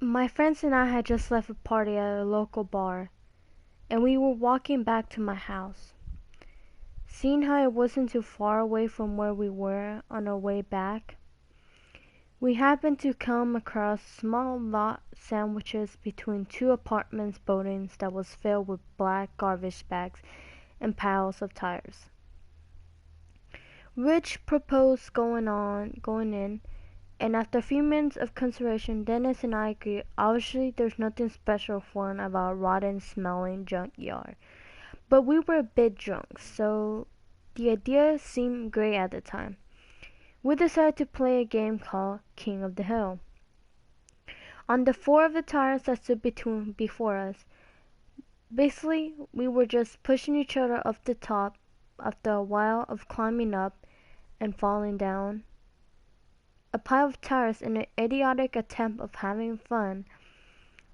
My friends and I had just left a party at a local bar, and we were walking back to my house. Seeing how it wasn't too far away from where we were on our way back, we happened to come across small lot sandwiches between two apartment buildings that was filled with black garbage bags and piles of tires. Rich proposed going in, and after a few minutes of consideration, Dennis and I agreed. Obviously, there's nothing special fun about a rotten smelling junkyard. But we were a bit drunk, so the idea seemed great at the time. We decided to play a game called King of the Hill. On the four of the tires that stood before us, basically we were just pushing each other up the top after a while of climbing up and falling down a pile of tires in an idiotic attempt of having fun.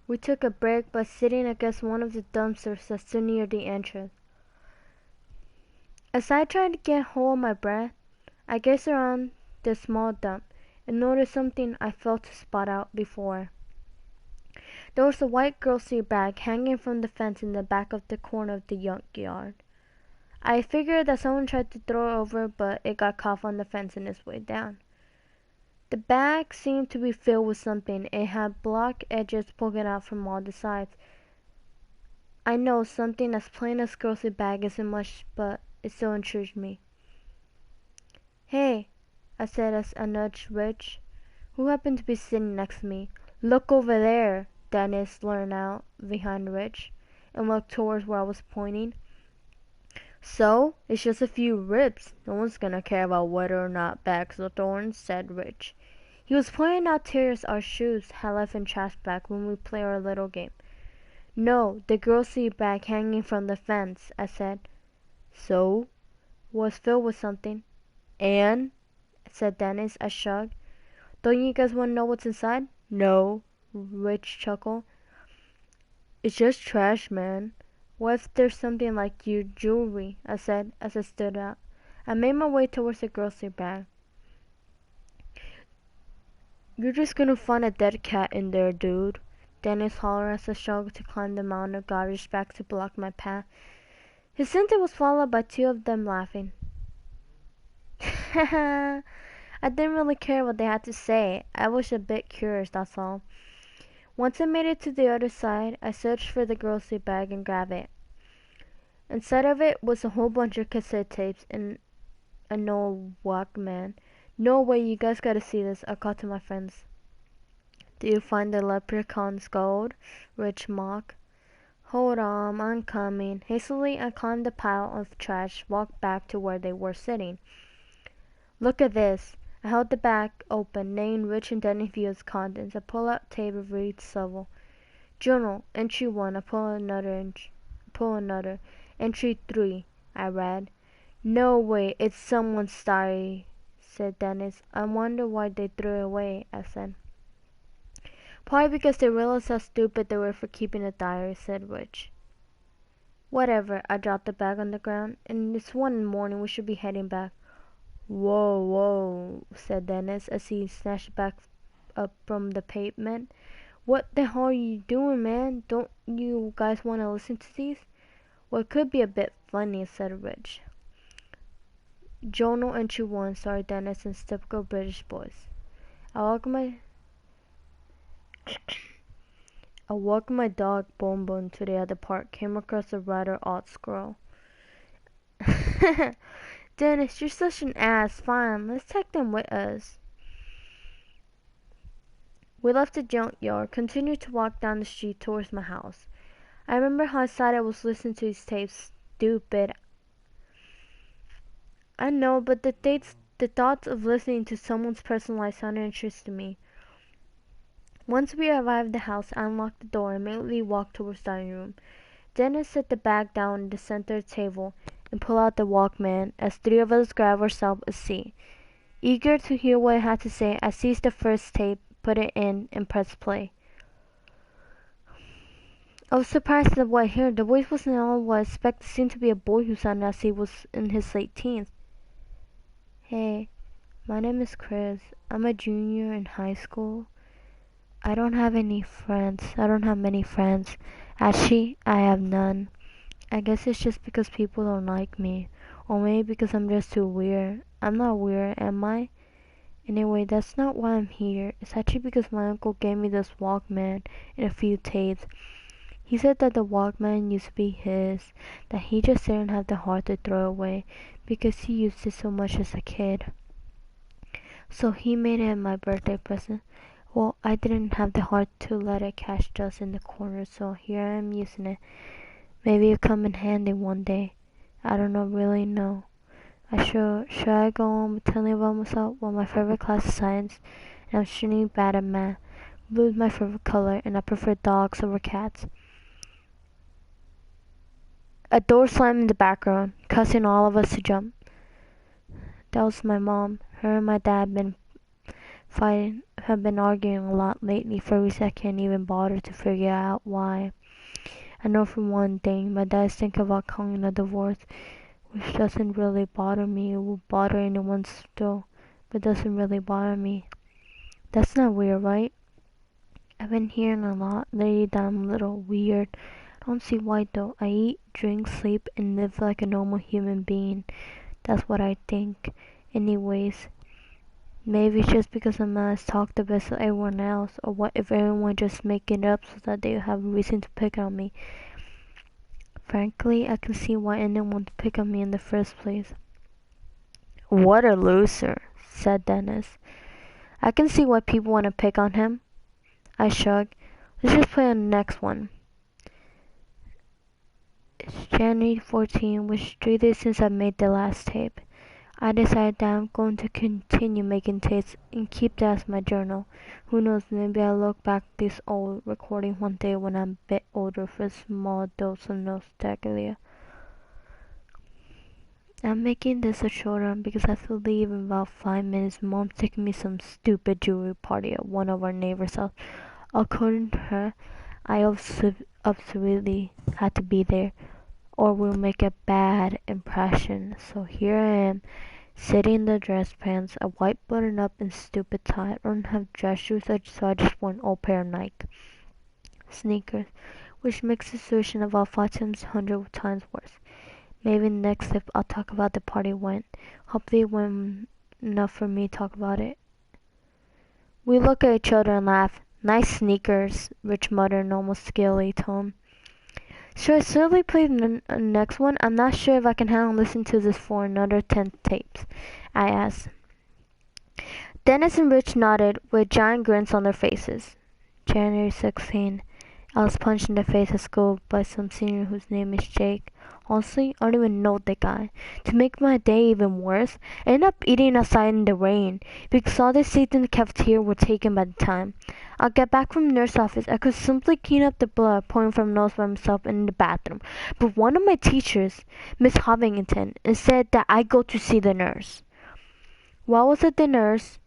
We took a break by sitting against one of the dumpsters that stood near the entrance. As I tried to get hold of my breath, I gazed around the small dump and noticed something I failed to spot out before. There was a white grocery bag hanging from the fence in the back of the corner of the junkyard. I figured that someone tried to throw it over, but it got caught on the fence on its way down. The bag seemed to be filled with something. It had block edges poking out from all the sides. I know something as plain as grocery bag isn't much, but it still intrigued me. "Hey," I said as I nudged Rich, who happened to be sitting next to me. "Look over there," Dennis leaned out behind Rich and looked towards where I was pointing. "So, it's just a few rips. No one's gonna care about whether or not bags are thorns," said Rich. He was pointing out tears our shoes had left in trash bag when we played our little game. "No, the grocery bag hanging from the fence," I said. "So?" "Was filled with something." "And?" said Dennis. I shrugged. "Don't you guys want to know what's inside?" "No," Rich chuckled. "It's just trash, man." "What if there's something like your jewelry?" I said as I stood up. I made my way towards the grocery bag. "You're just gonna find a dead cat in there, dude," Dennis hollered as I struggled to climb the mountain of garbage bags to block my path. His sentence was followed by two of them laughing. I didn't really care what they had to say. I was a bit curious, that's all. Once I made it to the other side, I searched for the grocery bag and grabbed it. Inside of it was a whole bunch of cassette tapes and an old Walkman. "No way, you guys gotta see this," I called to my friends. "Do you find the leprechaun's gold?" Rich mocked. "Hold on, I'm coming." Hastily, I climbed the pile of trash, walked back to where they were sitting. "Look at this." I held the bag open, letting Rich and Denny view its contents. I pulled out tape and read several. "Journal, entry 1. I pull another. Entry 3. I read. "No way, it's someone's diary," said Dennis. "I wonder why they threw it away," I said. "Probably because they realized how stupid they were for keeping a diary," said Rich. "Whatever." I dropped the bag on the ground. "And it's 1 in the morning. We should be heading back." Whoa, said Dennis as he snatched it back up from the pavement. "What the hell are you doing, man? Don't you guys want to listen to these?" "Well, it could be a bit funny," said Rich. "Journal entry 1, started Dennis in typical British voice. I walked my dog Bone Bone to the other park, came across a rather odd squirrel." "Dennis, you're such an ass. Fine, let's take them with us." We left the junkyard, continued to walk down the street towards my house. I remember how excited I was listening to these tapes. Stupid. I know, but the thoughts of listening to someone's personal life sounded interesting to me. Once we arrived at the house, I unlocked the door and immediately walked towards the dining room. Dennis set the bag down in the center of the table and pulled out the Walkman as three of us grabbed ourselves a seat. Eager to hear what it had to say, I seized the first tape, put it in, and pressed play. I was surprised at what I heard. The voice wasn't at all what I expected. It seemed to be a boy who sounded as if he was in his late teens. "Hey, my name is Chris. I'm a junior in high school. I don't have any friends. I don't have many friends. Actually, I have none. I guess it's just because people don't like me. Or maybe because I'm just too weird. I'm not weird, am I? Anyway, that's not why I'm here. It's actually because my uncle gave me this Walkman and a few tapes. He said that the Walkman used to be his, that he just didn't have the heart to throw away because he used it so much as a kid. So he made it my birthday present. Well, I didn't have the heart to let it catch dust in the corner, so here I am using it. Maybe it'll come in handy one day. I don't know, really know. Should I go on telling about myself? Well, my favorite class is science, and I'm extremely bad at math. Blue is my favorite color, and I prefer dogs over cats. A door slammed in the background, causing all of us to jump. That was my mom. Her and my dad have been arguing a lot lately for reasons I can't even bother to figure out why. I know for one thing, my dad's thinking about calling a divorce, which doesn't really bother me. It will bother anyone still, but doesn't really bother me. That's not weird, right? I've been hearing a lot lately that I'm a little weird. I don't see why though. I eat, drink, sleep, and live like a normal human being. That's what I think. Anyways, maybe it's just because I'm not as talked about as everyone else, or what if everyone just make it up so that they have a reason to pick on me. Frankly, I can see why anyone would pick on me in the first place. What a loser, said Dennis. I can see why people want to pick on him. I shrugged. Let's just play on the next one. It's January 14, which is 3 days since I made the last tape. I decided that I'm going to continue making tapes and keep that as my journal. Who knows, maybe I'll look back at this old recording one day when I'm a bit older for a small dose of nostalgia. I'm making this a short one because I have to leave in about 5 minutes. Mom's taking me some stupid jewelry party at one of our neighbors' house. According to her, I absolutely had to be there, or we'll make a bad impression. So here I am, sitting in the dress pants, a white button up and stupid tie. I don't have dress shoes, so I just wore an old pair of Nike sneakers, which makes the situation about 5 times 100 times worse. Maybe in the next clip I'll talk about the party went. Hopefully it went enough for me to talk about it. We look at each other and laugh. Nice sneakers, Rich muttered in almost scaly tone. Should I certainly play the next one? I'm not sure if I can handle listening to this for another 10 tapes, I asked. Dennis and Rich nodded with giant grins on their faces. January 16. I was punched in the face at school by some senior whose name is Jake. Honestly, I don't even know the guy. To make my day even worse, I ended up eating outside in the rain because all the seats in the cafeteria were taken by the time I got back from the nurse's office. I could simply clean up the blood pouring from nose by myself in the bathroom, but one of my teachers, Miss Hovington, said that I go to see the nurse. While I was at the nurse,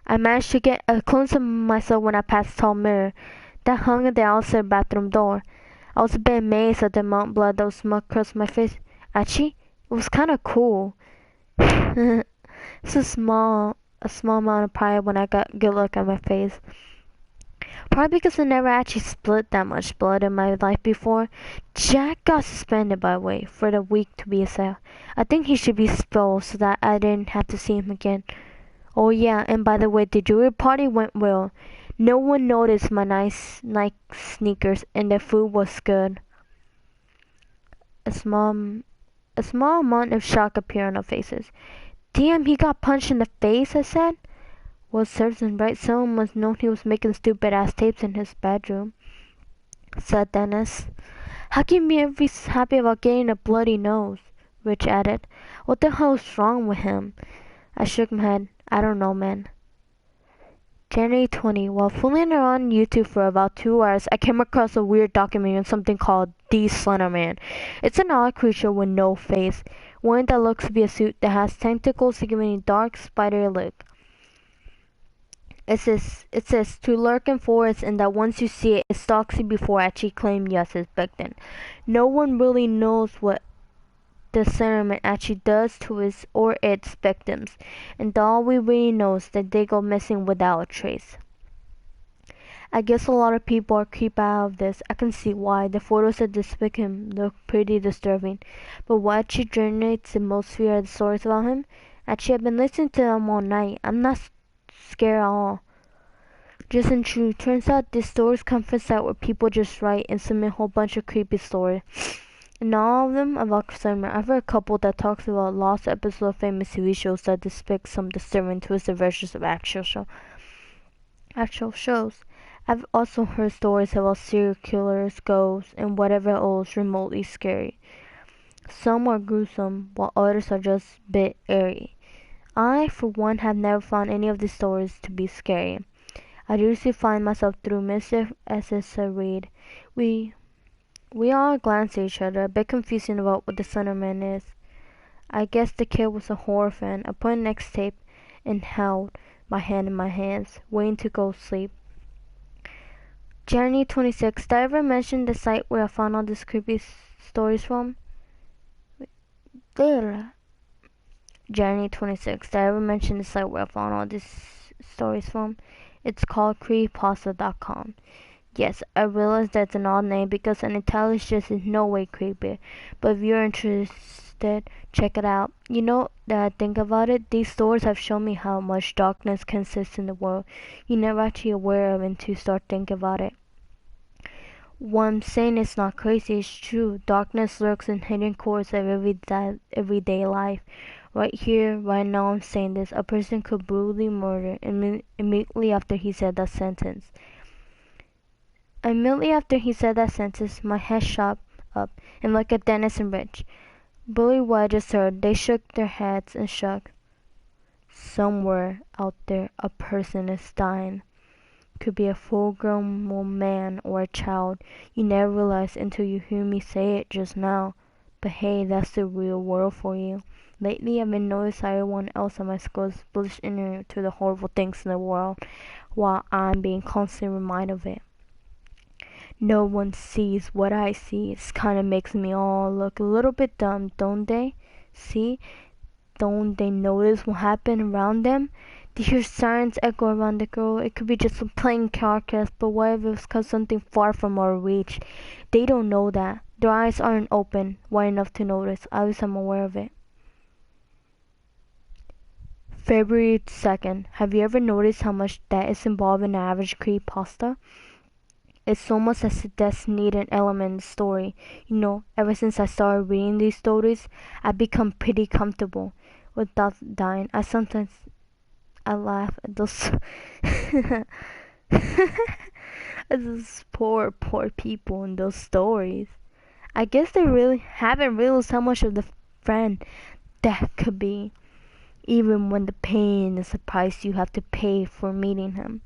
I managed to get a close of myself when I passed a tall mirror that hung at the outside bathroom door. I was a bit amazed at the amount of blood that was smugged across my face. Actually, it was kind of cool. It's a small amount of pride when I got a good look at my face. Probably because I never actually split that much blood in my life before. Jack got suspended, by the way, for the week to be exact. I think he should be expelled so that I didn't have to see him again. Oh yeah, and by the way, the jewelry party went well. No one noticed my nice Nike sneakers, and the food was good. A small amount of shock appeared on our faces. Damn, he got punched in the face, I said. Well, serves him right. Someone must know he was making stupid-ass tapes in his bedroom, said Dennis. How can you be happy about getting a bloody nose? Rich added. What the hell is wrong with him? I shook my head. I don't know, man. January 20. While fooling around on YouTube for about 2 hours, I came across a weird documentary on something called The Slender Man. It's an odd creature with no face, wearing that looks to be a suit that has tentacles giving a dark, spidery look. It says to lurk in forests and that once you see it, it stalks you before actually claiming you as its victim. No one really knows what the Slenderman actually does to his or its victims, and all we really know is that they go missing without a trace. I guess a lot of people are creeped out of this. I can see why. The photos that depict him look pretty disturbing. But what actually generates the most fear are the stories about him. Actually, I've been listening to them all night. I'm not scared at all. Just in truth, turns out these stories come from sites where people just write and submit a whole bunch of creepy stories. And not all of them about December. I've heard a couple that talks about lost episodes of famous TV shows that depict some disturbing twisted versions of actual shows. I've also heard stories about serial killers, ghosts, and whatever else remotely scary. Some are gruesome, while others are just a bit eerie. I, for one, have never found any of these stories to be scary. I usually find myself through mischief as I read. We all glance at each other, a bit confusing about what the Slenderman is. I guess the kid was a horror fan. I put an next tape and held my hand in my hands, waiting to go to sleep. January 26th. Did I ever mention the site where I found all these creepy stories from? There. January 26th. Did I ever mention the site where I found all these stories from? It's called creepypasta.com. Yes, I realize that's an odd name because an Italian just is no way creepy. But if you're interested, check it out. You know that I think about it, these stories have shown me how much darkness can exist in the world. You're never actually aware of it until you start thinking about it. What I'm saying is not crazy, it's true. Darkness lurks in hidden corners of everyday life. Right here, right now I'm saying this. A person could brutally murder immediately after he said that sentence. Immediately after he said that sentence, my head shot up and looked at Dennis and Rich. Believe what I just heard. They shook their heads and shook. Somewhere out there, a person is dying. Could be a full-grown man or a child. You never realize until you hear me say it just now. But hey, that's the real world for you. Lately, I've been noticing how everyone else at my school is listening to the horrible things in the world, while I'm being constantly reminded of it. No one sees what I see. It kinda makes me all look a little bit dumb, don't they? See? Don't they notice what happened around them? They hear sirens echo around the girl. It could be just a plain car crash, but what if it's cause something far from our reach? They don't know that. Their eyes aren't open wide enough to notice. At least I'm aware of it. February 2nd. Have you ever noticed how much that is involved in an average creepypasta? It's almost as if death needs an element in the story. You know, ever since I started reading these stories, I've become pretty comfortable with death dying. I laugh at those at those poor people in those stories. I guess they really haven't realized how much of the friend that could be, even when the pain and the price you have to pay for meeting him.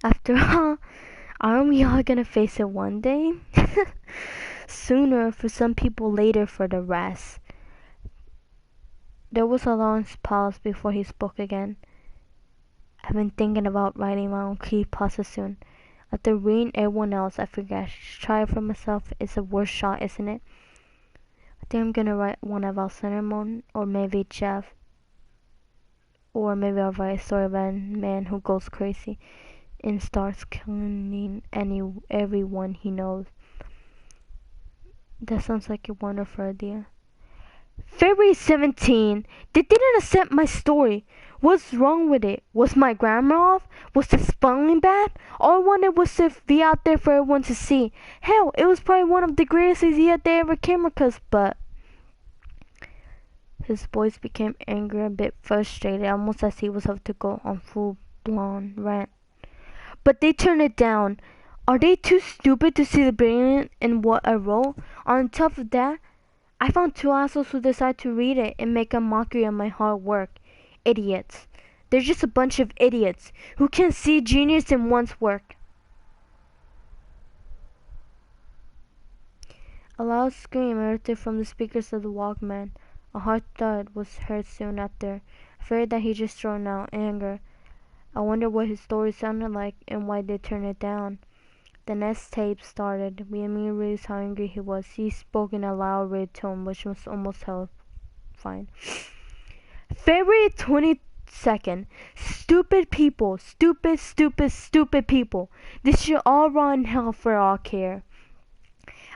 After all, aren't we all gonna face it one day? Sooner for some people, later for the rest. There was a long pause before he spoke again. I've been thinking about writing my own creepypasta soon. After reading everyone else, I figured I should try it for myself. It's a worth shot, isn't it? I think I'm gonna write one about Cinnamon, or maybe Jeff. Or maybe I'll write a story about a man who goes crazy and starts killing everyone he knows. That sounds like a wonderful idea. February 17. They didn't accept my story. What's wrong with it? Was my grammar off? Was the spelling bad? All I wanted was to be out there for everyone to see. Hell, it was probably one of the greatest ideas they ever came across, but... His voice became angry, a bit frustrated, almost as he was about to go on full-blown rant. But they turned it down. Are they too stupid to see the brilliance in what I wrote? On top of that, I found two assholes who decide to read it and make a mockery of my hard work. Idiots. They're just a bunch of idiots who can't see genius in one's work. A loud scream erupted from the speakers of the Walkman. A hard thud was heard soon after. I feared that he just thrown out anger. I wondered what his story sounded like and why they turned it down. The next tape started. We immediately realized how angry he was. He spoke in a loud, red tone, which was almost terrifying. February 23. second. Stupid people. Stupid, stupid, stupid people. They should all rot in hell for all care.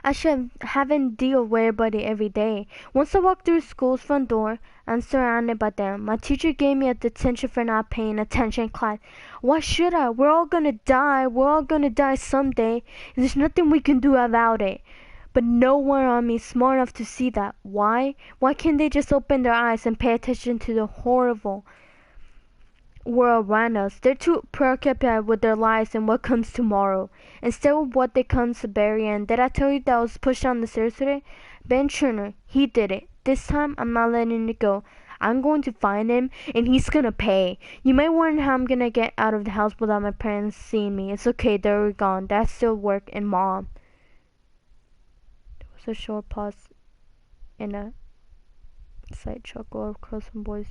I should having deal with everybody every day. Once I walk through school's front door, I'm surrounded by them. My teacher gave me a detention for not paying attention in class. Why should I? We're all gonna die. We're all gonna die someday. There's nothing we can do about it. But no one on me is smart enough to see that. Why? Why can't they just open their eyes and pay attention to the horrible world around us? They're too preoccupied with their lives and what comes tomorrow, instead of what they comes to bury. And did I tell you that I was pushed down the stairs today? Ben Turner, he did it. This time, I'm not letting it go. I'm going to find him, and he's gonna pay. You might wonder how I'm gonna get out of the house without my parents seeing me. It's okay, they're gone. Dad still work, and Mom. There was a short pause and a slight chuckle across some boys.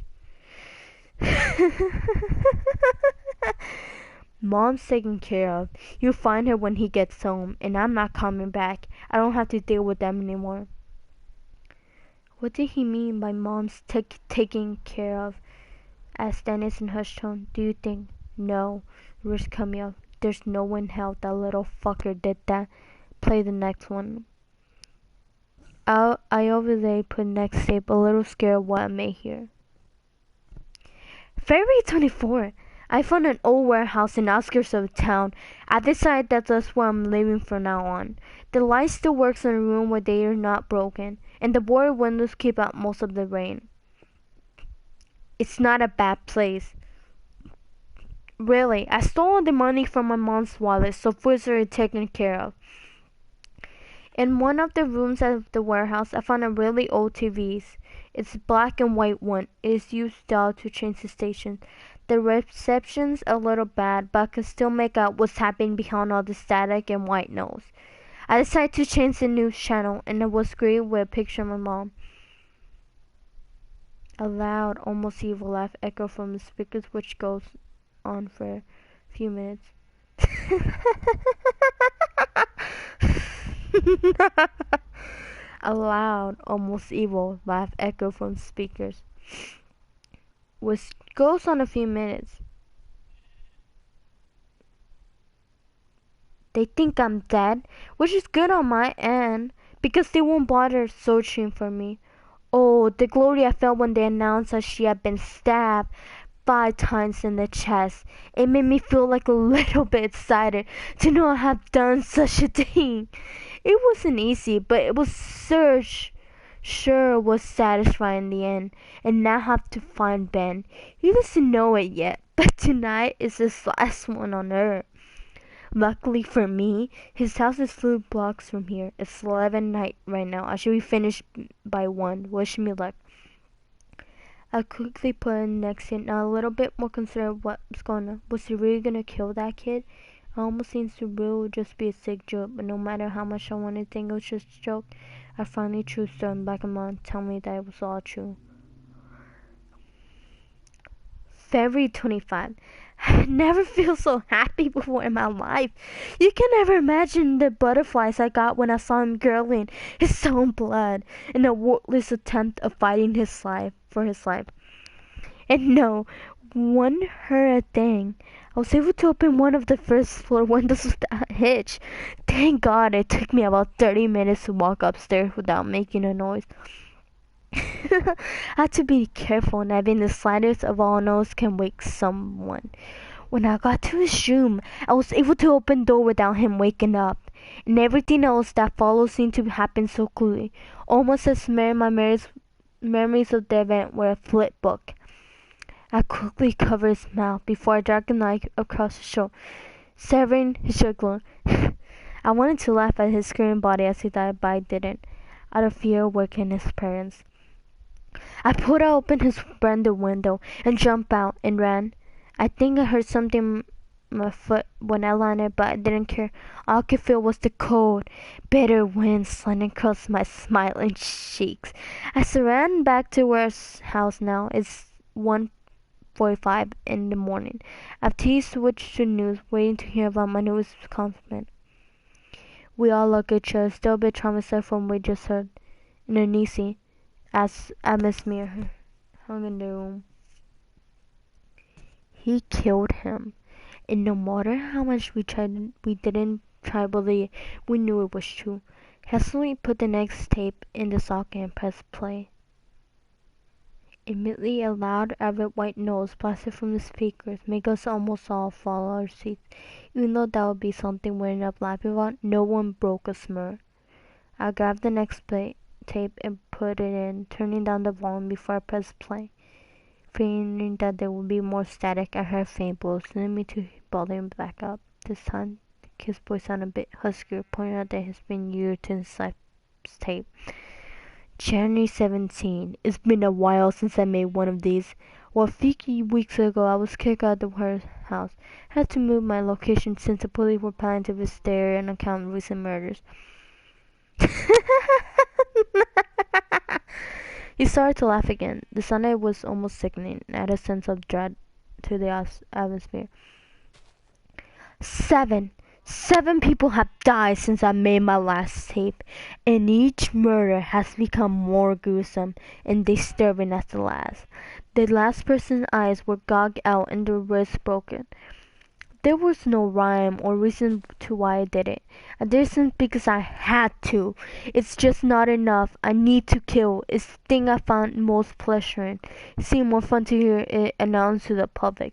Mom's taken care of. You'll find her when he gets home, and I'm not coming back. I don't have to deal with them anymore. What did he mean by Mom's taking care of? Asked Dennis in hushed tone. Do you think? No. Risk coming up. There's no one in hell that little fucker did that. Play the next one. I overlay put next tape, a little scared of what I may hear. February 24. I found an old warehouse in the outskirts of town. I decided that's where I'm living from now on. The light still works in a room where they are not broken, and the boarded windows keep out most of the rain. It's not a bad place. Really, I stole all the money from my mom's wallet, so food's already taken care of. In one of the rooms of the warehouse, I found a really old TV. It's a black and white one. It is used to change the station. The reception's a little bad, but I can still make out what's happening behind all the static and white noise. I decided to change the news channel, and it was great with a picture of my mom. A loud, almost evil laugh echoed from the speakers, which goes on for a few minutes. A loud, almost evil laugh echoed from the speakers, which goes on a few minutes. They think I'm dead, which is good on my end, because they won't bother searching for me. Oh, the glory I felt when they announced that she had been stabbed 5 times in the chest. It made me feel like a little bit excited to know I have done such a thing. It wasn't easy, but it was sure was satisfying in the end. And now I have to find Ben. He doesn't know it yet, but tonight is his last one on Earth. Luckily for me, his house is 3 blocks from here. It's 11 night right now. I should be finished by 1. Wish me luck. I quickly put in next in, now a little bit more concerned what's going on. Was he really gonna kill that kid? It almost seems to really just be a sick joke, but no matter how much I wanted to think it was just a joke, I finally chose to in the back of my mind tell me that it was all true. February 25. I never feel so happy before in my life. You can never imagine the butterflies I got when I saw him gurgling his own blood in a worthless attempt of fighting for his life. And no, one hurt a thing. I was able to open one of the first floor windows without a hitch. Thank God it took me about 30 minutes to walk upstairs without making a noise. I had to be careful, and having the slightest of all noise can wake someone. When I got to his room, I was able to open the door without him waking up, and everything else that followed seemed to happen so clearly, almost as my memories of the event were a flip book. I quickly covered his mouth before I dragged a knife across his shoulder, severing his jugular. I wanted to laugh at his screaming body as he died, but I didn't, out of fear of waking his parents. I pulled open his veranda window and jumped out and ran. I think I heard something in my foot when I landed, but I didn't care. All I could feel was the cold, bitter wind sliding across my smiling cheeks. As I ran back to our house now, it's 1:45 in the morning. After switched to news, waiting to hear about my newest accomplishment. We all look at each other, still a bit traumatized from what we just heard. And uneasy, as Miss Mir hung in the room. He killed him. And no matter how much we didn't try believe, we knew it was true. Hastily put the next tape in the socket and pressed play. Immediately a loud, avid white noise blasted from the speakers, making us almost all fall out of our seats. Even though that would be something we ended up laughing about, no one broke a smirk. I grabbed the next tape and put it in, turning down the volume before I pressed play. Fearing that there would be more static, I heard faint blows, leading me to volume back up. This time, the kid's voice sounded a bit huskier, pointing out that it has been years since I tape. January 17. It's been a while since I made one of these. Well, a few weeks ago, I was kicked out of her house. Had to move my location since the police were planning to visit the area and account recent murders. He started to laugh again. The sunlight was almost sickening, and added a sense of dread to the atmosphere. Seven people have died since I made my last tape, and each murder has become more gruesome and disturbing as the last. The last person's eyes were gouged out and their wrists broken. There was no rhyme or reason to why I did it. I did it because I had to. It's just not enough. I need to kill. It's the thing I found most pleasuring. It seemed more fun to hear it announced to the public.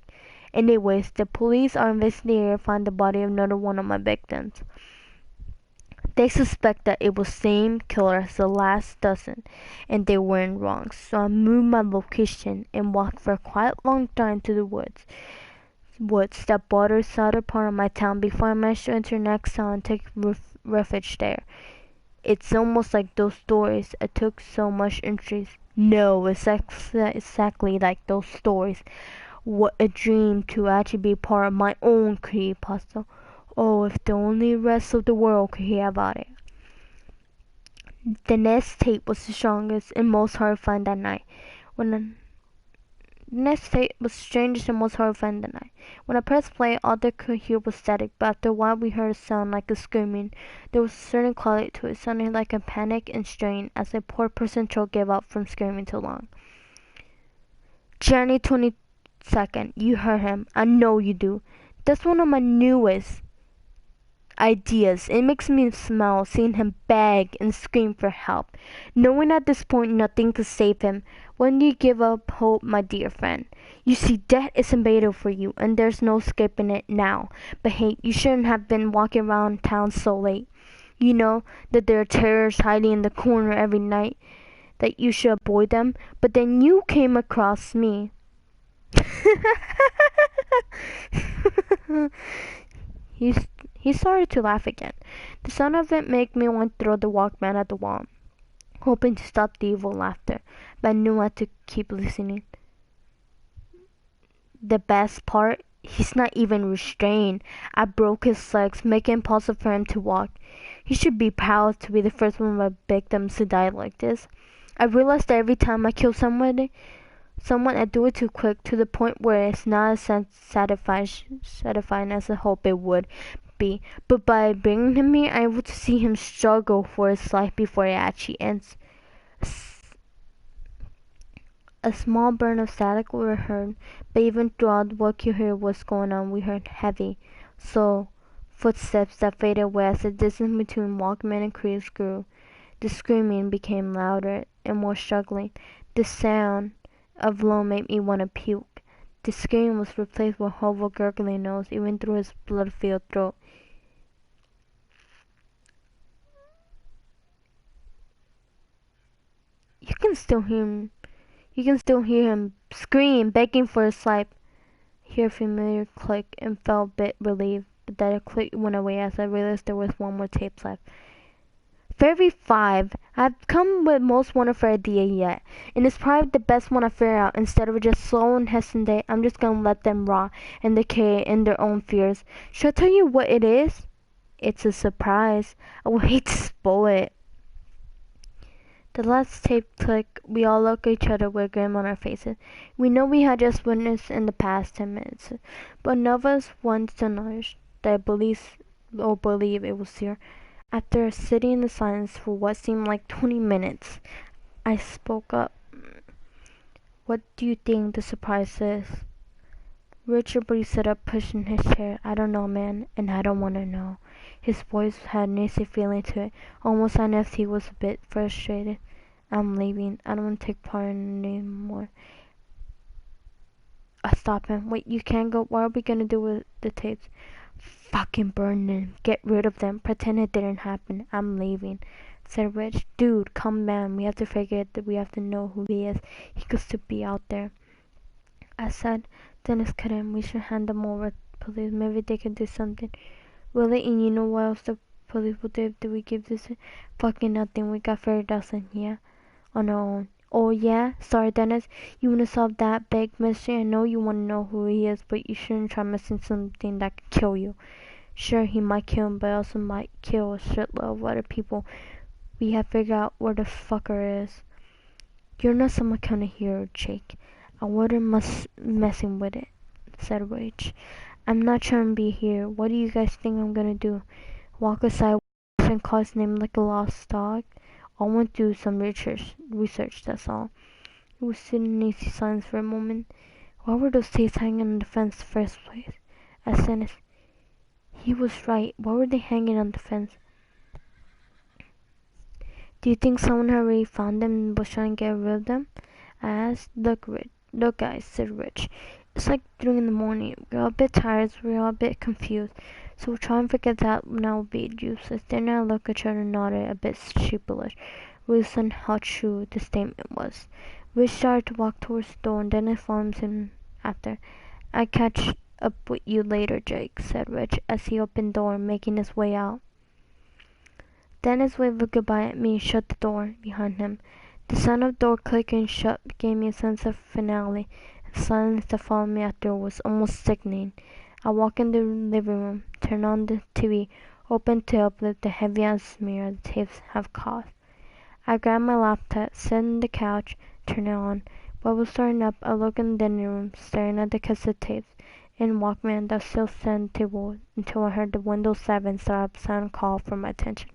Anyways, the police are investigating and find the body of another one of my victims. They suspect that it was the same killer as the last dozen, and they weren't wrong. So I moved my location and walked for a quite long time to the woods that border the southern part of my town before I managed to enter the next town and take refuge there. It's almost like those stories I took so much interest. No, it's exactly like those stories. What a dream to actually be part of my own creepypasta. Oh, if the only rest of the world could hear about it. The next tape was the strongest and most horrifying that night. The next tape was the strangest and most horrifying that night. When I pressed play, all they could hear was static, but after a while we heard a sound like a screaming. There was a certain quality to it, sounding like a panic and strain as a poor person's throat gave out from screaming too long. January 22nd, you heard him. I know you do. That's one of my newest ideas. It makes me smile seeing him beg and scream for help, knowing at this point nothing could save him. When do you give up hope, my dear friend? You see, death is inevitable for you, and there's no escaping it now. But hey, you shouldn't have been walking around town so late. You know that there are terrorists hiding in the corner every night, that you should avoid them. But then you came across me. He started to laugh again. The sound of it made me want to throw the Walkman at the wall, hoping to stop the evil laughter, but I knew I had to keep listening. The best part, he's not even restrained. I broke his legs, making it impossible for him to walk. He should be proud to be the first one of my victims to die like this. I realized that every time I kill someone I do it too quick, to the point where it's not as satisfying as I hope it would be. But by bringing him here, I'm able to see him struggle for his life before it actually ends. A small burn of static we heard, but even throughout what you hear was going on, we heard heavy, slow footsteps that faded away as the distance between Walkman and Chris grew. The screaming became louder and more struggling. The sound of low made me want to puke. The scream was replaced with a horrible gurgling noise, even through his blood-filled throat. You can still hear him scream, begging for his life. Hear a familiar click and felt a bit relieved, but that click went away as I realized there was one more tape left. Fairy 5. I've come with most wonderful idea yet, and it's probably the best one I figured out. Instead of just slow and hesitate, I'm just gonna let them rot and decay in their own fears. Should I tell you what it is? It's a surprise. I would hate to spoil it. The last tape click, we all look at each other with a grin on our faces. We know we had just witnessed in the past 10 minutes, but none of us wants to acknowledge that believe it was here. After sitting in the silence for what seemed like 20 minutes, I spoke up. What do you think the surprise is? Richard Bree sat up, pushing his chair. I don't know, man, and I don't want to know. His voice had an easy feeling to it, almost as if he was a bit frustrated. I'm leaving. I don't want to take part in it anymore. I stopped him. Wait, you can't go? What are we gonna do with the tapes? Fucking burn them. Get rid of them. Pretend it didn't happen. I'm leaving, said Rich. Dude, come on. We have to figure it. We have to know who he is. He could still be out there. I said. Dennis cut in. We should hand them over to the police. Maybe they can do something. Really? And you know what else the police will do if we give this? Fucking nothing. We got 30,000. Yeah. On our own. Oh yeah? Sorry, Dennis. You wanna solve that big mystery? I know you wanna know who he is, but you shouldn't try missing something that could kill you. Sure, he might kill him, but also might kill a shitload of other people. We have figured out where the fucker is. You're not some kind of hero, Jake. I wasn't messing with it, said Rach. I'm not trying to be here. What do you guys think I'm gonna do? Walk aside and call his name like a lost dog? I want to do some research, that's all. He was sitting in easy silence for a moment. Why were those tapes hanging on the fence in the first place? Asked Dennis. He was right. Why were they hanging on the fence? Do you think someone already found them and was trying to get rid of them? I asked. Look guys, said Rich. It's like 3 in the morning. We're all a bit tired, we're all a bit confused. So we'll try and forget that now will be useless. Then I looked at each other and nodded, a bit sheepish, realizing how true the statement was. We started to walk towards the door, and Dennis followed him after. I'll catch up with you later, Jake, said Rich, as he opened the door, making his way out. Dennis waved a goodbye at me and shut the door behind him. The sound of the door clicking shut gave me a sense of finality. The silence that followed me after was almost sickening. I walked in the living room, turned on the TV, opened to uplift the heavy ass mirror the tapes have caused. I grabbed my laptop, sat on the couch, turned it on. While I was starting up, I looked in the dining room, staring at the cassette tapes and Walkman that still sat on the table until I heard the Windows 7 start up sound call for my attention.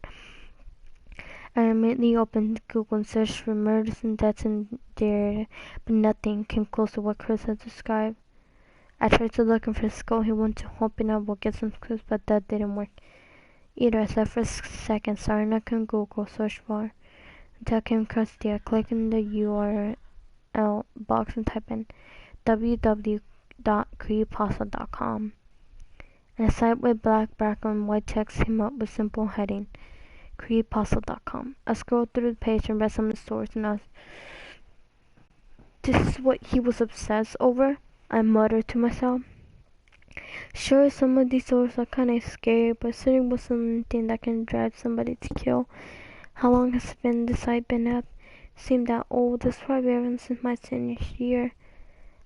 I immediately opened Google and searched for murders and deaths in the area, but nothing came close to what Chris had described. I tried to look for the skull he wanted to, hoping I would get some clues, but that didn't work either. I sat for a second, starting up on Google search bar until I came across the I clicked in the URL box and typed in www.creepypasta.com. And a site with black background and white text came up with simple heading. Creepypasta.com. I scrolled through the page and read some of the stories and asked, this is what he was obsessed over? I muttered to myself. Sure, some of these stories are kinda scary, but sitting with something that can drive somebody to kill. How long has the site been up? Seemed that old. It's probably ever since my senior year.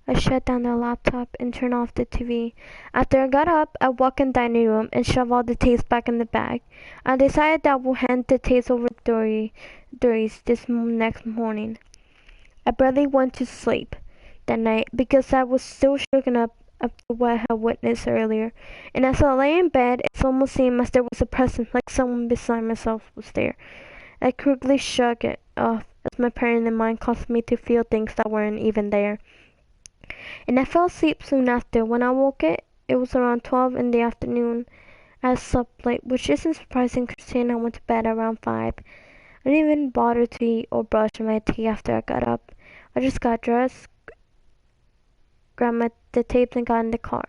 I shut down the laptop and turned off the TV. After I got up, I walked in the dining room and shoved all the tapes back in the bag. I decided that I would hand the tapes over to Doris this next morning. I barely went to sleep that night because I was still shaken up after what I had witnessed earlier. And as I lay in bed, it almost seemed as there was a presence, like someone beside myself was there. I quickly shook it off as my paranoid mind caused me to feel things that weren't even there. And I fell asleep soon after. When I woke it was around 12 in the afternoon. I slept late, which isn't surprising considering I went to bed around 5. I didn't even bother to eat or brush my teeth after I got up. I just got dressed, grabbed the tapes and got in the car.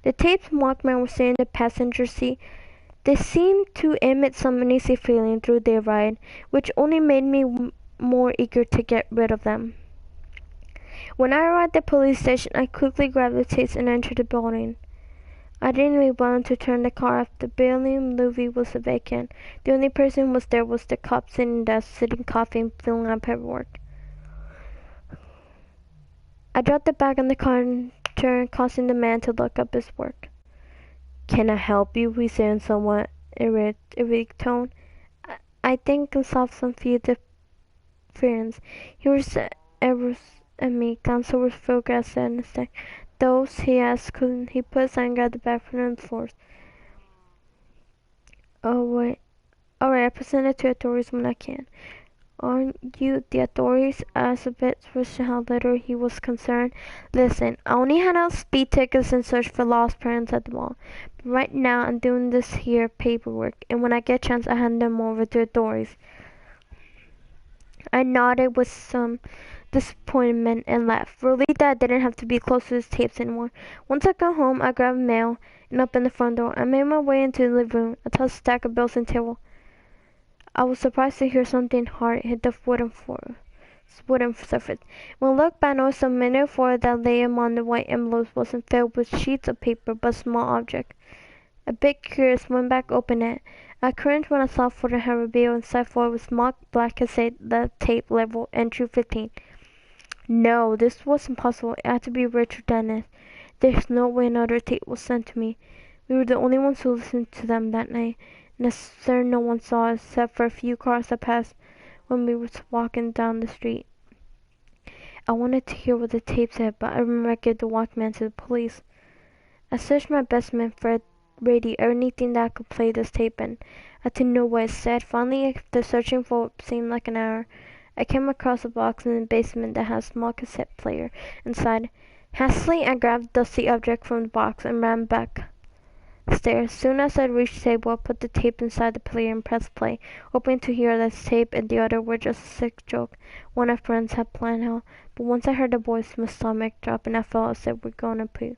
The tapes and Walkman were sitting in the passenger seat. They seemed to emit some uneasy feeling through their ride, which only made me more eager to get rid of them. When I arrived at the police station, I quickly grabbed the tapes and entered the building. I didn't really want to turn the car off. The building lobby was vacant. The only person who was there was the cop sitting there, sipping coffee and filling out paperwork. I dropped the bag on the counter, causing the man to look up his work. Can I help you? He said in somewhat irate tone. I think I saw some few difference. He was at me, glanced over his photographs and his neck. Those, he asked, couldn't he put his hand at the back from the floors? Oh, wait. Alright, I present it to authorities when I can. Aren't you the authorities? Asked a bit suspicious how little he was concerned. Listen, I only hand out speed tickets and search for lost parents at the mall. But right now I'm doing this here paperwork, and when I get a chance I hand them over to authorities. I nodded with some disappointment and laughed, relieved that I didn't have to be close to his tapes anymore. Once I got home, I grabbed mail and opened the front door. I made my way into the living room. I tossed a stack of bills on the table. I was surprised to hear something hard hit the wooden surface. When I looked back, I noticed the many foil that lay among the white envelopes wasn't filled with sheets of paper, but a small object. A bit curious, went back, opened it. I cringed when I saw what I had revealed inside foil was marked black cassette tape labeled entry 15. No, this was impossible. It had to be Richard Dennis. There's no way another tape was sent to me. We were the only ones who listened to them that night, and I'm certain no one saw us except for a few cars that passed when we were walking down the street. I wanted to hear what the tape said, but I remember I gave the Walkman to the police. I searched my basement for a radio or anything that could play this tape in. I didn't know what it said. Finally, after searching for what seemed like an hour, I came across a box in the basement that had a small cassette player inside. Hastily, I grabbed the dusty object from the box and ran back stairs. Soon as I reached the table, I put the tape inside the player and pressed play, hoping to hear that the tape and the other were just a sick joke one of our friends had planned out. But once I heard the voice, my stomach dropped and I felt as if we're going to poo.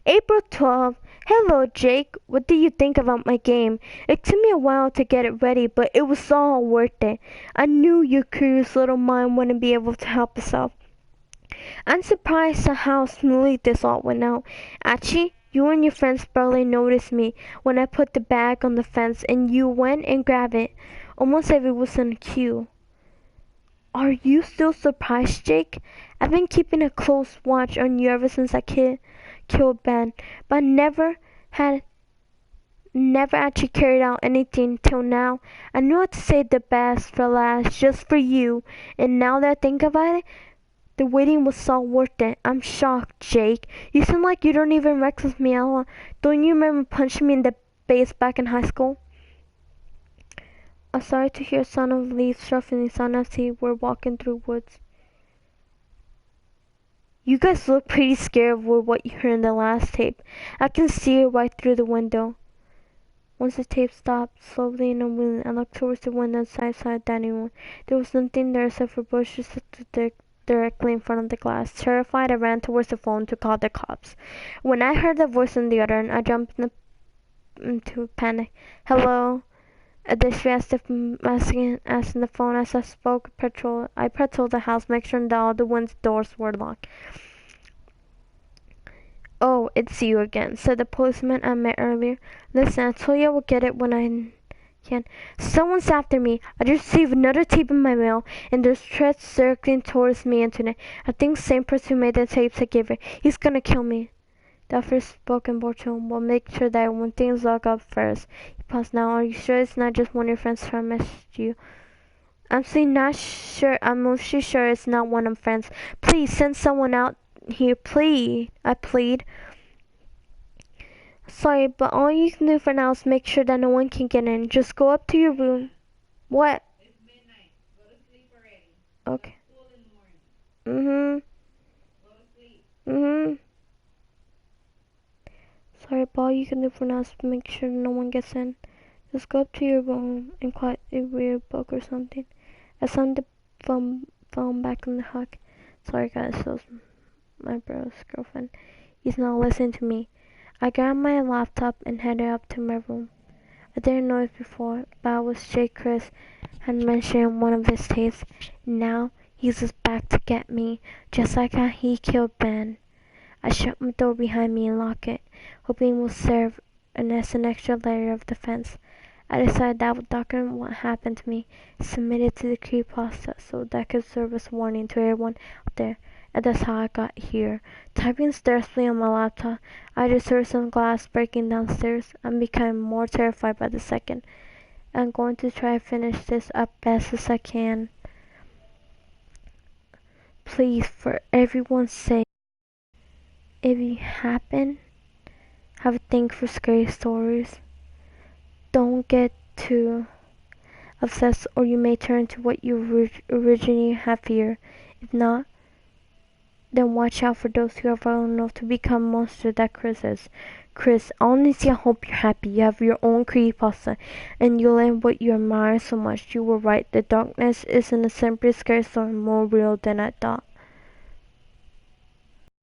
April 12th. Hello, Jake. What do you think about my game? It took me a while to get it ready, but it was all worth it. I knew your curious little mind wouldn't be able to help itself. I'm surprised at how smoothly this all went out. Actually, you and your friends barely noticed me when I put the bag on the fence and you went and grabbed it, almost as if it was on cue. Are you still surprised, Jake? I've been keeping a close watch on you ever since I killed Ben, but never actually carried out anything till now. I knew how to save the best for last, just for you, and now that I think about it, the waiting was so worth it. I'm shocked, Jake. You seem like you don't even recognize me at all. Don't you remember punching me in the face back in high school? I'm sorry to hear sound of leaves shuffling sound as we were walking through woods. You guys look pretty scared with what you heard in the last tape. I can see it right through the window. Once the tape stopped, slowly and unwillingly, I looked towards the window inside the dining room. There was nothing there except for bushes directly in front of the glass. Terrified, I ran towards the phone to call the cops. When I heard the voice on the other end, I jumped into a panic. Hello? Additionally, asking the phone as I spoke. I patrolled the house, making sure that all the windows doors were locked. Oh, it's you again, said the policeman I met earlier. Listen, I told you I will get it when I can. Someone's after me. I just received another tape in my mail, and there's threats circling towards me internet. I think the same person who made the tapes I gave it. He's gonna kill me. The officer spoke in Portugal. We'll make sure that when things lock up first. He paused. Now, are you sure it's not just one of your friends trying to message you? I'm not sure. I'm mostly sure it's not one of friends. Please send someone out here, please. I plead. Sorry, but all you can do for now is make sure that no one can get in. Just go up to your room. What? It's midnight. Go to sleep already. Okay. School in the morning. Go to sleep. Sorry, but all you can do for now is make sure no one gets in. Just go up to your room and quietly read a book or something. I slammed the phone back in the hook. Sorry guys, that was my brother's girlfriend. He's not listening to me. I grabbed my laptop and headed up to my room. I didn't know it before, but it was Jay Chris had mentioned in one of his tapes. Now he's just back to get me, just like how he killed Ben. I shut my door behind me and locked it, hoping it will serve as an extra layer of defense. I decided that would document what happened to me, submit it to the creepypasta so that could serve as a warning to everyone out there. And that's how I got here. Typing stressfully on my laptop, I just heard some glass breaking downstairs. I'm becoming more terrified by the second. I'm going to try to finish this up best as I can. Please, for everyone's sake, if you happen have a thing for scary stories, don't get too obsessed, or you may turn to what you originally have fear. If not, then watch out for those who are vulnerable to become monsters that Chris is. Chris, honestly, I hope you're happy. You have your own creepypasta, and you'll end what you admire so much. You were right. The darkness isn't a simply scary story, more real than I thought.